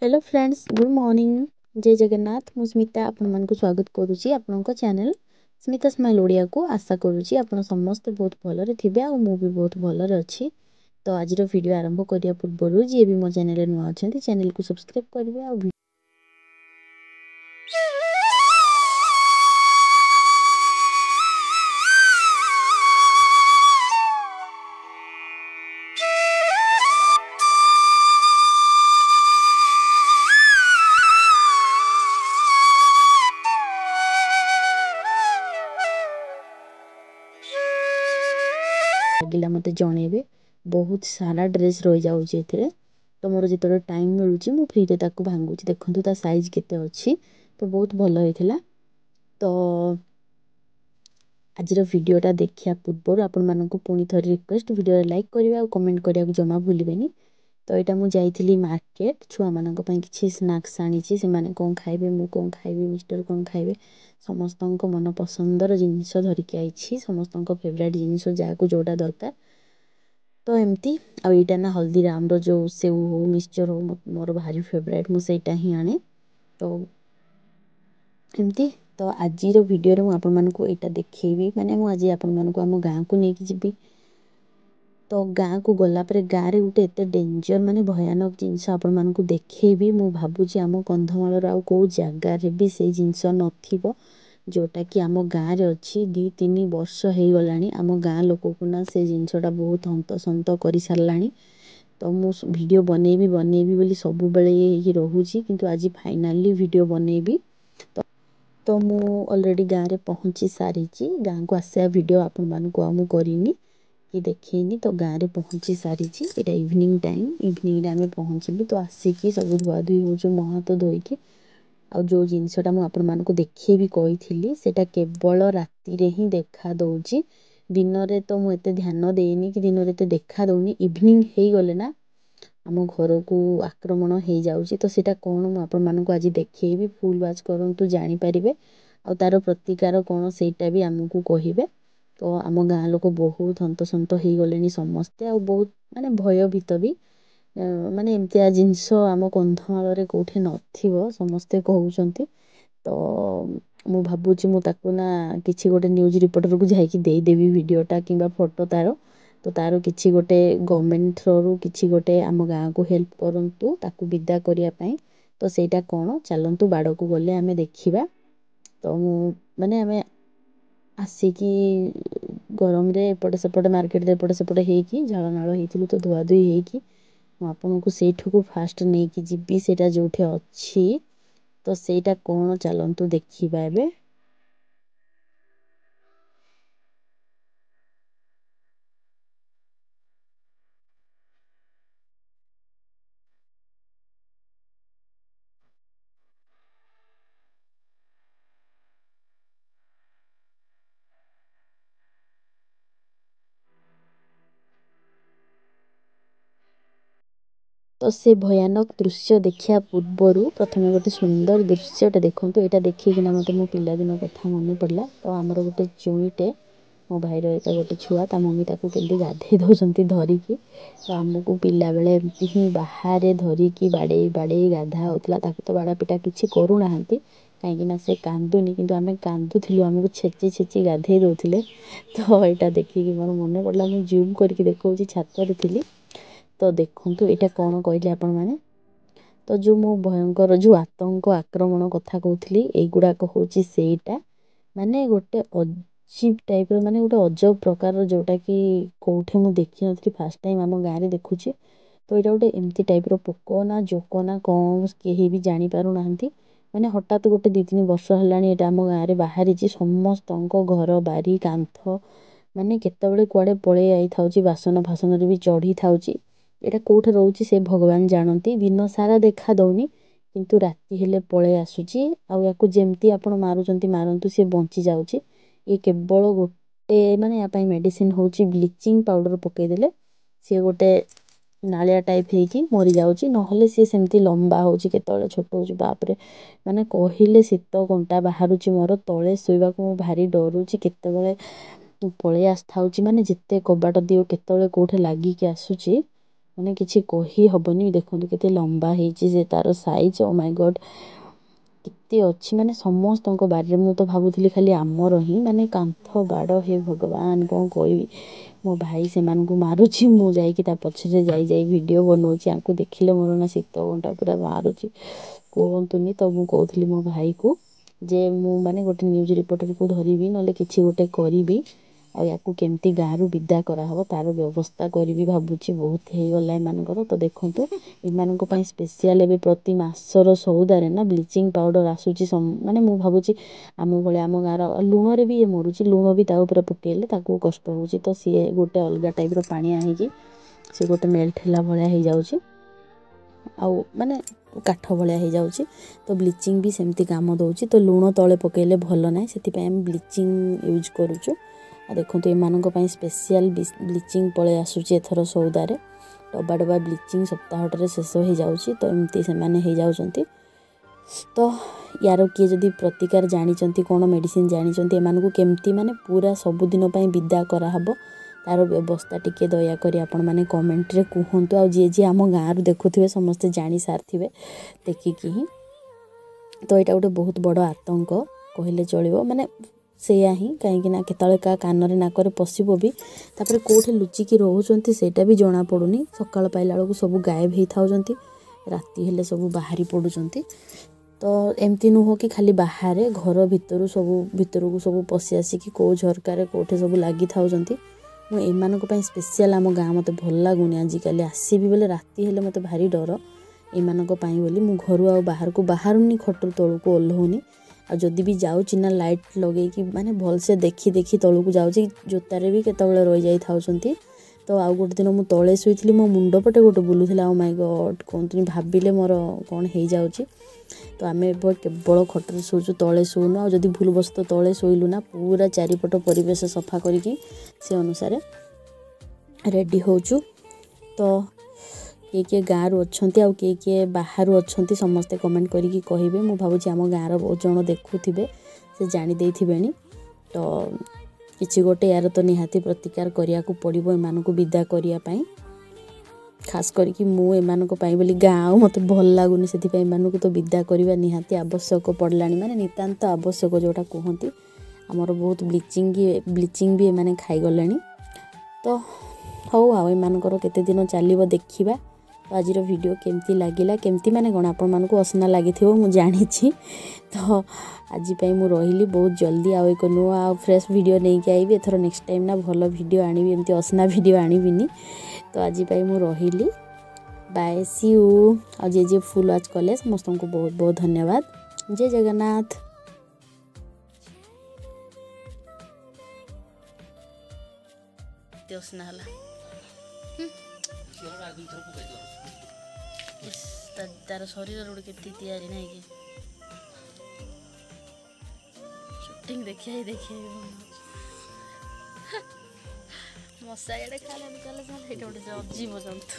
Hello friends, good morning. जय जगन्नाथ। मु स्मिता आपको स्वागत करुच्ची आपणो चैनल स्मिता स्माइल ओडिया को। आशा करुच्ची आपण समस्त बहुत भलरे थिबे आ मु भी बहुत भलरे अच्छी। तो आज वीडियो आरंभ करिया पूर्व जी भी मो चैनल नुआ अच्छा चैनल को सब्सक्राइब करेंगे आ लगिला मत जनइबे। बहुत सारा ड्रेस रही जाऊँगी ए तो मोर जो टाइम मिलूँ मु फ्री भांगुची। देखो ता साइज केते अच्छी, तो बहुत भल होता। तो आज वीडियोटा देखिया पूर्व आपण मानक पुणी थ रिक्वेस्ट वीडियो लाइक करेंगे और कमेंट करिया जमा भूलें। तो यहाँ मुझे जाइली मार्केट छुआ मान कि स्नाक्स आनी से मैंने कौन खाइबे मु कौन खाइबे मिस्टर कौन खाइबे समस्त मन पसंदर जिनस धरिकी आई समस्त फेवरेट जिनस जहाँ जोटा दरकार। तो एमती आईटा ना हल्दीराम जो सेव हो मिक्सचर हो मोर भारी फेवरेट मुझे ही आने। तो एमती तो आज वीडियो मुझे आपण मानक यहाँ देखी माने मुझे आपण मानक आम गाँव को लेकिन जीवी। तो गाँ को गलापर गाँव में गोटे एत डेंजर माने भयानक जिनस आपण मानक देखी मु भावुची आम कंधमाल आउ कौ जगार भी से जिनस नथिबो जोटा कि आम गाँव में अच्छी 2-3 वर्ष हो गला आम गाँ लोक को ना से जिनसटा बहुत हंतसंत कर सारानी। तो मु वीडियो बनैबी बोली सब बेले ये रोची किंतु आज फाइनाली वीडियो बनैबी। तो मु ऑलरेडी गाँव में पहुँची सारी गाँ को आसा वीडियो आपण मानक आम करनी कि देखनी। तो गाँव में पहुँची सारी यहाँ इवनिंग टाइम आम पहुँचलु। तो आसिकी सब धुआ धुई हो मुँह हाथ धोईकी आ जो जिनसटा मुझे देखी कही सेटा केवल राति ही देखा दौची। दिन में तो मुझे ध्यान देनी कि दिन में तो देखा दौनी इवनिंग हो गले ना आम घर को आक्रमण हो जाऊँगी। तो सीटा कौन मुझे आज देखी फुल वाच करूँ जानीपारे आ तार प्रतिकार कौन सेटा भी आमको कहे। तो आम गाँ लोक बहुत हंतसंत हो गले समस्ते आ बहुत माने भयभीत भी माने एमतिया जिनस आम कंधमाल कौटे नथिबो समस्ते कहउचंती। तो मु भावुची मु ताकू ना किछि गोटे न्यूज रिपोर्टर को जाइकी देदेवी वीडियोटा किंबा फोटो तार। तो तार किछि गोटे गवर्नमेंट थ्रू किछि गोटे आम गाँ को हेल्प करंतु ताकू विदा करिया पई। तो सेटा कोन चलंतु बाड़ को गले आमे देखिबा। तो माने आमे आसिकी गरम रे एपटे सेपटे मार्केट रे एपटे सेपटे हेकी झाड़ नाଳ हेतिलु। तो धुआ धुई हेकी आपको सेठू को फास्ट नहीं कि जीवी सेटा जोठे अच्छी। तो सेटा कौन चलंतु देखिबा एबे। तो से भयानक दृश्य देखिया पूर्वर प्रथम गोटे सुंदर दृश्यटे देखूँ। यहाँ देखिकिना मत मो पिलादिन कथा मन पड़ा। तो आमर गोटे चुईटे मो भाईर एक गोटे छुआ ता मम्मी ताकू केमती गाधे दौरान धरिकी। तो आमको पिला बेले एमती ही बाहर धरिकी बाड़े बाड़े गाधा होता। तो बाड़ा पिटा किसी करूना कहीं से कांदुनी किंतु आम कांदुलु आमको छेची छेची गाधे दौले। तो यहाँ देखिकी मोर मन पड़ा मुझे जूम करके देखा छातर थी। तो देखूँ यहाँ कौन कहले आपण मैंने। तो जो मो भयंकर जो आतंक आक्रमण कथा कहूली युवाक हूँ सेटा माने गोटे अजीब टाइप माने गोटे अजब प्रकार जोटा कि कौटे मुझे देखी नी फास्ट टाइम आम गाँव में देखुची। तो यहाँ गोटे एमती टाइप पोक ना जोक ना कौन कहीं भी जानीपार ना माने हठात गोटे 2-3 वर्ष है आम गाँव में बाहरी समस्त घर बारी कांथ माने केतबेले कुआड़े पलि आई था बासन फासन भी चढ़ी था। यहाँ कौटे रोचे से भगवान जानती। दिन सारा देखा दौनी किंतु राति हेले पलि आसूची या जमती आप मारुंच मारतु सी बंची जाऊँगी। ये केवल गोटे माने या मेडिसिन हूँ ब्लीचिंग पाउडर पकईदेले सी गोटे नालिया टाइप होगी मरी जाऊँगी। नहले सी सेमती लंबा होची केतबेले छोट हो बापरे माने कहले शीत कंटा बाहर मोर तले शोवा को भारी डरुची केतबेले पलि आसुची माने जिते कबाट दियो केतबेले कौटे लागिकी आसूची ମାନେ କିଛି କହି ହବନି। ଦେଖନ୍ତୁ କେତେ ଲମ୍ବା ହେଇଛି ସେ ତାର ସାଇଜ। ଓ ମାଇ ଗଡ୍ କେତେ ଅଛି ମାନେ ସମସ୍ତଙ୍କ ବାରିରେ। ମୁଁ ତ ଭାବୁଥିଲି ଖାଲି ଆମର ହିଁ ମାନେ କାନ୍ଥ ବାଡ଼। ହେ ଭଗବାନ କ'ଣ କହିବି। ମୋ ଭାଇ ସେମାନଙ୍କୁ ମାରୁଛି, ମୁଁ ଯାଇକି ତା ପଛରେ ଯାଇ ଭିଡ଼ିଓ ବନଉଛି। ଆଙ୍କୁ ଦେଖିଲେ ମୋର ନା ଶୀତ ଅଣ୍ଟା ପୁରା ବାହାରୁଛି କୁହନ୍ତୁନି। ତ ମୁଁ କହୁଥିଲି ମୋ ଭାଇକୁ ଯେ ମୁଁ ମାନେ ଗୋଟେ ନ୍ୟୁଜ୍ ରିପୋର୍ଟରକୁ ଧରିବି, ନହେଲେ କିଛି ଗୋଟେ କରିବି, ଆଉ ୟାକୁ କେମିତି ଗାଁରୁ ବିଦା କରାହବ ତାର ବ୍ୟବସ୍ଥା କରିବି ଭାବୁଛି। ବହୁତ ହେଇଗଲା ଏମାନଙ୍କର। ତ ଦେଖନ୍ତୁ ଏମାନଙ୍କ ପାଇଁ ସ୍ପେଶିଆଲ ଏବେ ପ୍ରତି ମାସର ସଉଦାରେ ନା ବ୍ଲିଚିଂ ପାଉଡ଼ର ଆସୁଛି। ମାନେ ମୁଁ ଭାବୁଛି ଆମ ଭଳିଆ ଆମ ଗାଁର ଲୁଣରେ ବି ଇଏ ମରୁଛି। ଲୁଣ ବି ତା ଉପରେ ପକେଇଲେ ତାକୁ କଷ୍ଟ ହେଉଛି। ତ ସିଏ ଗୋଟେ ଅଲଗା ଟାଇପ୍ର ପାଣିଆ ହେଇକି ସେ ଗୋଟେ ମେଲ୍ଟ ହେଲା ଭଳିଆ ହେଇଯାଉଛି, ଆଉ ମାନେ କାଠ ଭଳିଆ ହେଇଯାଉଛି। ତ ବ୍ଲିଚିଂ ବି ସେମିତି କାମ ଦେଉଛି। ତ ଲୁଣ ତଳେ ପକେଇଲେ ଭଲ ନାହିଁ, ସେଥିପାଇଁ ଆମେ ବ୍ଲିଚିଂ ୟୁଜ୍ କରୁଛୁ। ଆଉ ଦେଖନ୍ତୁ ଏମାନଙ୍କ ପାଇଁ ସ୍ପେଶିଆଲ ବ୍ଲିଚିଂ ପଳେଇ ଆସୁଛି ଏଥର ସଉଦାରେ। ଡବା ଡବା ବ୍ଲିଚିଂ ସପ୍ତାହଟାରେ ଶେଷ ହେଇଯାଉଛି। ତ ଏମିତି ସେମାନେ ହେଇଯାଉଛନ୍ତି। ତ ୟାର କିଏ ଯଦି ପ୍ରତିକାର ଜାଣିଛନ୍ତି, କ'ଣ ମେଡ଼ିସିନ ଜାଣିଛନ୍ତି, ଏମାନଙ୍କୁ କେମିତି ମାନେ ପୁରା ସବୁଦିନ ପାଇଁ ବିଦା କରାହବ ତାର ବ୍ୟବସ୍ଥା ଟିକେ ଦୟାକରି ଆପଣମାନେ କମେଣ୍ଟରେ କୁହନ୍ତୁ। ଆଉ ଯିଏ ଆମ ଗାଁରୁ ଦେଖୁଥିବେ ସମସ୍ତେ ଜାଣି ସାରିଥିବେ ଦେଖିକି ହିଁ। ତ ଏଇଟା ଗୋଟେ ବହୁତ ବଡ଼ ଆତଙ୍କ କହିଲେ ଚଳିବ। ମାନେ ସେଇଆ ହିଁ, କାହିଁକି ନା କେତେବେଳେ କାହା କାନରେ ନାକରେ ପଶିବ ବି, ତାପରେ କେଉଁଠି ଲୁଚିକି ରହୁଛନ୍ତି ସେଇଟା ବି ଜଣାପଡ଼ୁନି। ସକାଳ ପାଇଲା ବେଳକୁ ସବୁ ଗାୟବ ହେଇଥାଉଛନ୍ତି, ରାତି ହେଲେ ସବୁ ବାହାରି ପଡ଼ୁଛନ୍ତି। ତ ଏମିତି ନୁହଁ କି ଖାଲି ବାହାରେ, ଘର ଭିତରକୁ ସବୁ ପଶି ଆସିକି କେଉଁ ଝରକାରେ କେଉଁଠି ସବୁ ଲାଗିଥାଉଛନ୍ତି। ମୁଁ ଏମାନଙ୍କ ପାଇଁ ସ୍ପେଶିଆଲ ଆମ ଗାଁ ମୋତେ ଭଲ ଲାଗୁନି ଆଜିକାଲି। ଆସିବି ବୋଲେ ରାତି ହେଲେ ମୋତେ ଭାରି ଡର ଏମାନଙ୍କ ପାଇଁ ବୋଲି। ମୁଁ ଘରୁ ଆଉ ବାହାରୁନି, ଖଟରୁ ତଳକୁ ଓହ୍ଲଉନି। ଆଉ ଯଦି ବି ଯାଉଛି ନା ଲାଇଟ୍ ଲଗେଇକି ମାନେ ଭଲସେ ଦେଖି ତଳକୁ ଯାଉଛି। ଜୋତାରେ ବି କେତେବେଳେ ରହିଯାଇଥାଉଛନ୍ତି। ତ ଆଉ ଗୋଟେ ଦିନ ମୁଁ ତଳେ ଶୋଇଥିଲି, ମୋ ମୁଣ୍ଡ ପଟେ ଗୋଟେ ବୁଲୁଥିଲା। ଓ ମାଇ ଗଡ୍ କୁହନ୍ତୁନି, ଭାବିଲେ ମୋର କ'ଣ ହେଇଯାଉଛି। ତ ଆମେ ଏବେ କେବଳ ଖଟରେ ଶୋଉଛୁ, ତଳେ ଶୋଉନୁ। ଆଉ ଯଦି ଭୁଲବଶତଃ ତଳେ ଶୋଇଲୁ ନା ପୁରା ଚାରିପଟ ପରିବେଶ ସଫା କରିକି ସେ ଅନୁସାରେ ରେଡ଼ି ହେଉଛୁ। ତ କିଏ ଗାଁରୁ ଅଛନ୍ତି ଆଉ କିଏ ବାହାରୁ ଅଛନ୍ତି ସମସ୍ତେ କମେଣ୍ଟ କରିକି କହିବେ। ମୁଁ ଭାବୁଛି ଆମ ଗାଁର ବହୁତ ଜଣ ଦେଖୁଥିବେ, ସେ ଜାଣି ଦେଇଥିବେଣି। ତ କିଛି ଗୋଟେ ୟାର ତ ନିହାତି ପ୍ରତିକାର କରିବାକୁ ପଡ଼ିବ ଏମାନଙ୍କୁ ବିଦା କରିବା ପାଇଁ। ଖାସ୍ କରିକି ମୁଁ ଏମାନଙ୍କ ପାଇଁ ବୋଲି ଗାଁ ଆଉ ମୋତେ ଭଲ ଲାଗୁନି, ସେଥିପାଇଁ ଏମାନଙ୍କୁ ତ ବିଦା କରିବା ନିହାତି ଆବଶ୍ୟକ ପଡ଼ିଲାଣି। ମାନେ ନିତାନ୍ତ ଆବଶ୍ୟକ ଯେଉଁଟା କୁହନ୍ତି। ଆମର ବହୁତ ବ୍ଲିଚିଂ ବି ଏମାନେ ଖାଇଗଲେଣି। ତ ହଉ, ଆଉ ଏମାନଙ୍କର କେତେ ଦିନ ଚାଲିବ ଦେଖିବା। ତ ଆଜିର ଭିଡ଼ିଓ କେମିତି ଲାଗିଲା, କେମିତି ମାନେ କ'ଣ ଆପଣମାନଙ୍କୁ ଅସନା ଲାଗିଥିବ ମୁଁ ଜାଣିଛି। ତ ଆଜି ପାଇଁ ମୁଁ ରହିଲି। ବହୁତ ଜଲ୍ଦି ଆଉ ଏକ ନୂଆ ଆଉ ଫ୍ରେଶ୍ ଭିଡ଼ିଓ ନେଇକି ଆଇବି ଏଥର। ନେକ୍ସଟ ଟାଇମ୍ ନା ଭଲ ଭିଡ଼ିଓ ଆଣିବି, ଏମିତି ଅସନା ଭିଡ଼ିଓ ଆଣିବିନି। ତ ଆଜି ପାଇଁ ମୁଁ ରହିଲି। Bye, see you. ଆଉ ଯିଏ ଫୁଲ୍ ୱାଚ୍ କଲେ ସମସ୍ତଙ୍କୁ ବହୁତ ବହୁତ ଧନ୍ୟବାଦ। ଜୟ ଜଗନ୍ନାଥ। ଅସନା ହେଲା ତାର ଶରୀରର ଗୋଟେ କେତେ ତିଆରି ନାହିଁ କି ସୁଟିଂ ଦେଖିବା ମଶା ଇଆଡ଼େ ଖାଇଲା ସେଇଟା ଗୋଟେ ଅଜୀବ ଜନ୍ତୁ।